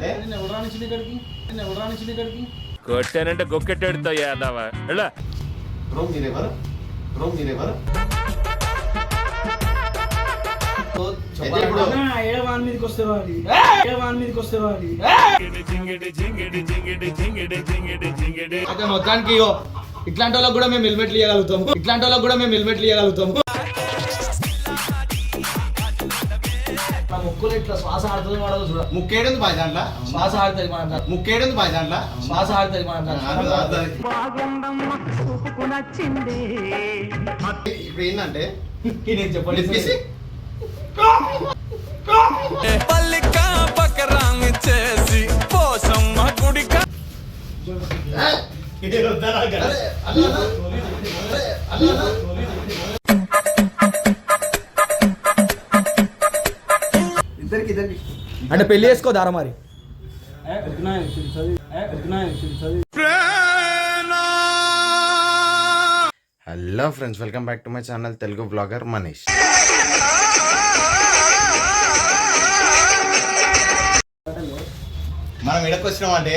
అంటే కొట్టానంటే గొక్కెట్టాడుతావు యాదవా ఎలా బ్రో మీరెవరు మొత్తానికి ఇట్లాంటి వాళ్ళకి కూడా మేము హెల్మెట్లు ఇవ్వగలుగుతాము ముక్కులు ఇట్లా శ్వాస ఆడుతుంది వాడదు చూడ ముక్కేడుంది బాయ్ దాంట్లో శ్వాస ఆడుతుంది మనం ముక్కేడుంది బాయ్ దాంట్లో శ్వాస ఆడుతుంది మనం ఇప్పుడు ఏంటంటే నేను చెప్పండి పల్లికా పకరాంగ్ చేసి పోసమ్మ గుడిక అంటే పెళ్లి చేసుకో దారా మరి hello friends, welcome back to my channel Telugu blogger Manish. మనం ఎక్కడికి వచ్చినాం అంటే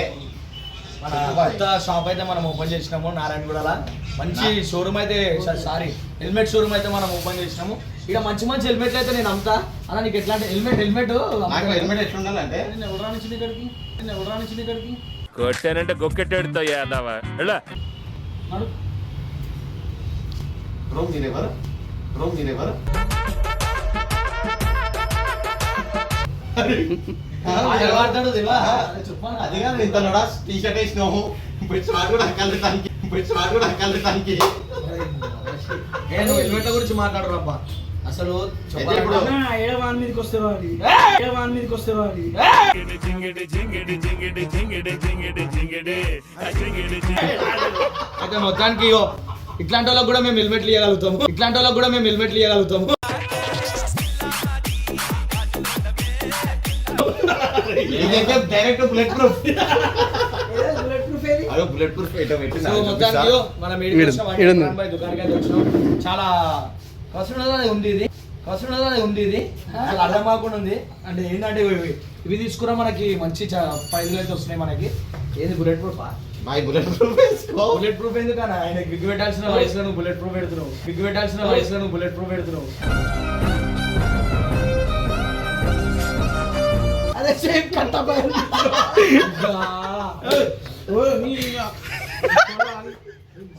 మన కొత్త షాప్ అయితే మనం ఓపెన్ చేసినాము నారాయణగూడలో. మంచి షోరూమ్ అయితే సారీ హెల్మెట్ షోరూమ్ అయితే మనం ఓపెన్ చేసినాము. ఇక్కడ మంచి మంచి హెల్మెట్లు అయితే నేను అమ్ముతా. అలా నీకు ఎట్లాంటి హెల్మెట్ హెల్మెట్ ఎట్లా ఉండాలంటే కొట్టానంటే గొక్కెట్టాడుతావు యాదవా ఎలా బ్రో మీరెవరు అది కాదు, ఇంత నడా టీ షర్ట్ వేసినాము, హెల్మెట్ల గురించి మాట్లాడరు అబ్బా. అసలు అయితే మొత్తానికి ఇట్లాంటి వాళ్ళకి కూడా మేము హెల్మెట్లు ఇవ్వగలుగుతాము. డైరెక్ట్ బుల్లెట్ ప్రూఫ్ చాలా కసుడుగా ఉంది ఇది అసలు అర్థం కాకుండా ఉంది. అంటే ఏంటంటే ఇవి తీసుకున్నా మనకి మంచి ప్రైజ్లు అయితే వస్తున్నాయి మనకి. ఏది బుల్లెట్ ప్రూఫ్ బుల్లెట్ ప్రూఫ్ ఎందుకన్నా ఆయన బిగ్గు పెట్టాల్సిన వయసులో నువ్వు బుల్లెట్ ప్రూఫ్ పెడుతున్నావు అదే సేమ్ కట్ట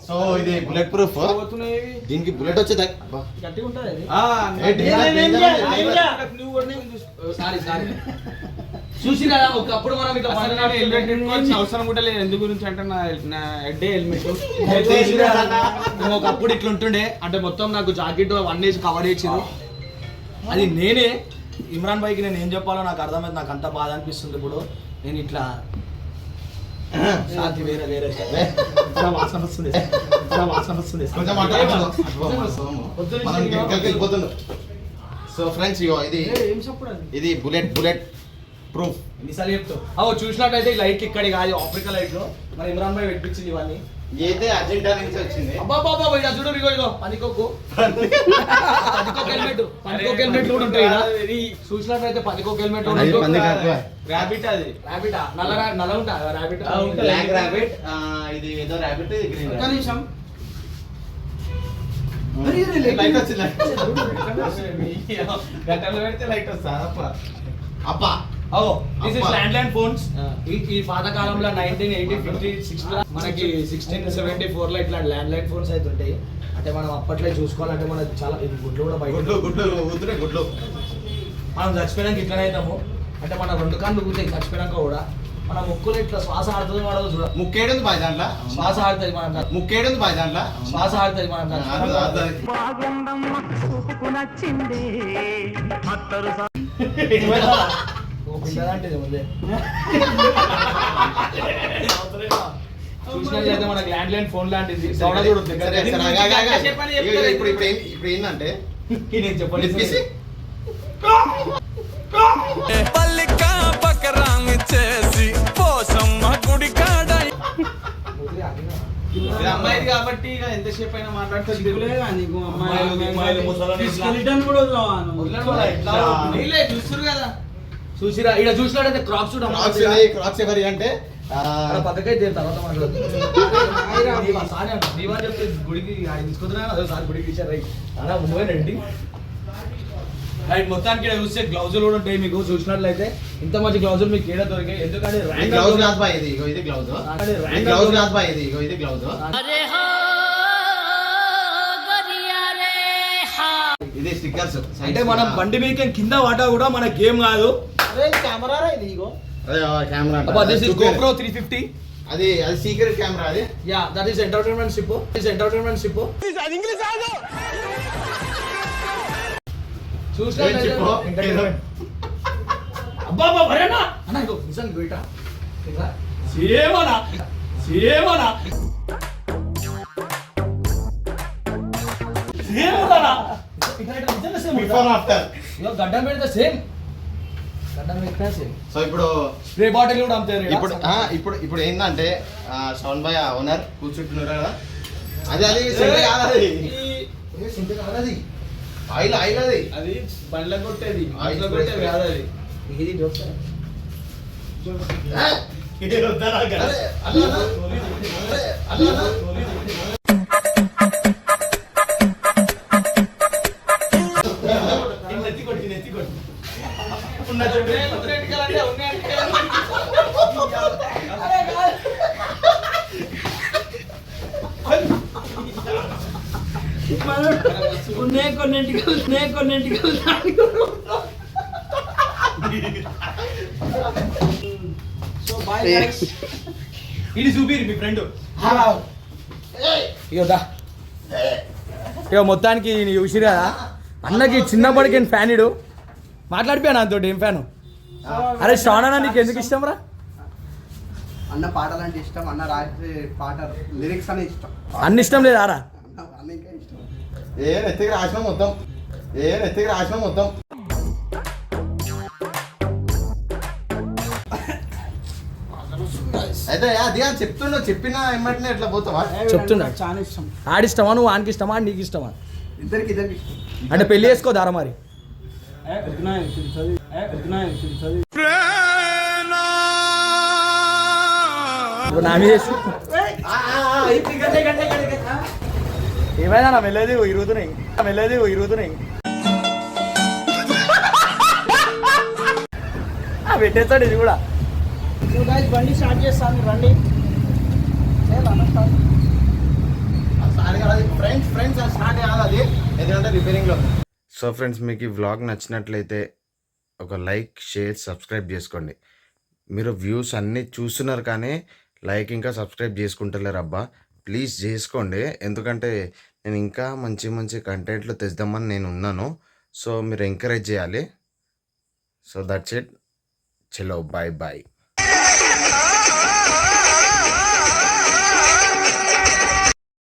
సో ఇది బుల్లెట్ ప్రూఫ్. దీనికి బుల్లెట్ వచ్చేది గట్టిగా ఉంటుంది. చూసి కదా ఒకప్పుడు మనం ఇట్లా అవసరం కూడా లేదు. ఎందు గురించి అంటే నా హెడ్ హెల్మెట్ ఒకప్పుడు ఇట్లా ఉంటుండే. అంటే మొత్తం నాకు జాకెట్ 1 ఏజ్ కవర్ చేసింది. అది నేనే ఇమ్రాన్ భాయ్కి నేను ఏం చెప్పాలో నాకు అర్థమైంది. నాకు అంత బాధ అనిపిస్తుంది. ఇప్పుడు నేను ఇట్లా శాంతి వేరే వాసన వస్తుంది. సో ఫ్రెండ్స్ ఇది బుల్లెట్ ప్రూఫ్. ఎన్నిసార్లు చెప్తావు చూసినట్టయితే ఈ లైట్ ఇక్కడి కాదు, ఆఫ్రికా లైట్ లో మన ఇమ్రాన్ భాయ్ పెట్టించింది ఇవన్నీ. అయితే అర్జెంటా నుంచి వచ్చింది. అబ్బా చూడు ఇగో పనికొక్కు హెల్మెట్ కూడా ఉంటాయి. చూసినట్టయితే పనికొక్క హెల్మెట్ ర్యాబిట్ అది నల్ల ఉంటా ర్యాబిట్ బ్లాక్ ర్యాబిట్. ఇది ఏదో ర్యాబిట్ ఒక్క నిమిషం లైట్ వచ్చింది. గట్టలు పెడితే లైట్ వస్తా అప్ప ల్యాండ్ ఫోన్స్. ఈ పాత కాలంలో 1980, 50, 60 మనకి 1674 లో ఇట్లా ల్యాండ్ ఫోన్స్ అయితే ఉంటాయి. అంటే మనం అప్పట్లో చూసుకోవాలంటే మనకి చాలా గుడ్లు కూడా బయట గుడ్లు మనం చచ్చిపోయినాక ఇట్లనే అవుతాము. అంటే మన 2 కాళ్ళు ఊగుతాయి చచ్చిపోయినాక కూడా. మన ముక్కులు ఇట్లా శ్వాస ఆడుతుంది వాడదు చూడ. ముక్కేడుంది బాయ్ దాంట్లో శ్వాస ఆడుతుంది పిల్లలాంటిది ముందే చూసినట్లయితే మనకి ల్యాండ్ ఫోన్ లాంటిది. ఇప్పుడు ఏంటంటే నేను చెప్పండి పల్లికా పకరాంగ్ చేసి పోసమ్మ గుడికాడ అమ్మాయిది కాబట్టి ఇక ఎంతసేపు అయినా మాట్లాడుతుంది. చూస్తారు కదా చూసిరా ఇక్కడ చూసినట్టయితే క్రాక్స్ క్రాక్స్ ఎవరి అంటే పక్కకైతే తర్వాత మాట్లాడుతుంది చెప్తే గుడికి తీసుకుంటున్నా అదోసారి గుడికి ఇచ్చారు రైట్ అలా పోయినండి రైట్ మొత్తానికి ఇక్కడ చూస్తే గ్లౌజులు కూడా ఉంటాయి మీకు చూసినట్లయితే ఇంత మంచి గ్లౌజులు మీకు ఏడా దొరికాయి ఎందుకంటే గ్లౌజ్ కాదు బాయ్ ఇది ఇగో ఇది గ్లౌజ్ గ్లౌజ్ కాదు బాయ్ ఇది ఇగో ఇది గ్లౌజ్ ఇది స్టిక్కర్స్ అంటే మనం బండి మీద కింద వాటా కూడా మన గేమ్ కాదు కెమెరా ఇది ఇగో దిస్ ఇస్ GoPro 350 అది సీక్రెట్ కెమెరా అది yeah that is entertainment ship అది ఇంగ్లీష్ కాదు అబ్బా భరేనా అన్న ఇగో నిజంగా బయట సేమనా బిఫోర్ ఆఫ్టర్ గడ్డ పెడితే సేమ్ సో ఇప్పుడు స్ప్రే బాటిల్ కూడా అమ్ముతారు ఇప్పుడు ఏంటంటే శ్రవణ్ భాయ్ ఓనర్ కూర్చుంటున్నారు కదా అది సెంట్ కాదు అది ఆయిల్ అది బండ్ల కొట్టేది ఆయిల్ కొట్టేది కాదు అది ఇది ఇది చూపిరు మీ ఫ్రెండ్ ఇక మొత్తానికి చూసిరు కదా అన్నకి చిన్నప్పటికి ఫ్యాన్ ఇడు మాట్లాడిపోయాను నాతోటి ఏం ఫ్యాను అరే శ్రావణ నీకు ఎందుకు ఇష్టం రా అన్న పాటలు అంటే ఇష్టం అన్న రాసే పాట లిరిక్స్ అనే ఇష్టం అన్ని ఇష్టం లేదారా అన్న ఇంకా ఇష్టం నెత్తికి రాసిన మొత్తం అయితే అది చెప్పిన ఏమంటే ఎట్లా పోతావా చెప్తున్నా చాలా ఇష్టం ఆడిష్టమా నువ్వు ఆనికి ఇష్టమా నీకు ఇష్టమా ఇద్దరికి ఇష్టం అంటే పెళ్లి చేసుకోదారా మరి ఇప్పుడు నా మీద ఏమైనా నా వెళ్ళేది ఇరుగుతున్నాయి పెట్టేస్తాడు ఇది కూడా బండి స్టార్ట్ చేస్తాను రండి ఫ్రెండ్స్ స్టార్ట్ కాదు అది ఎందుకంటే రిపేరింగ్లో. సో ఫ్రెండ్స్ మీకు ఈ వ్లాగ్ నచ్చినట్లయితే ఒక లైక్ షేర్ సబ్స్క్రైబ్ చేసుకోండి. మీరు వ్యూస్ అన్నీ చూస్తున్నారు కానీ లైక్ ఇంకా సబ్స్క్రైబ్ చేసుకుంటలేరు అబ్బా, ప్లీజ్ చేసుకోండి. ఎందుకంటే నేను ఇంకా మంచి మంచి కంటెంట్లు తెద్దామని నేను ఉన్నాను. సో మీరు ఎంకరేజ్ చేయాలి. So that's it. చలో బాయ్ బాయ్.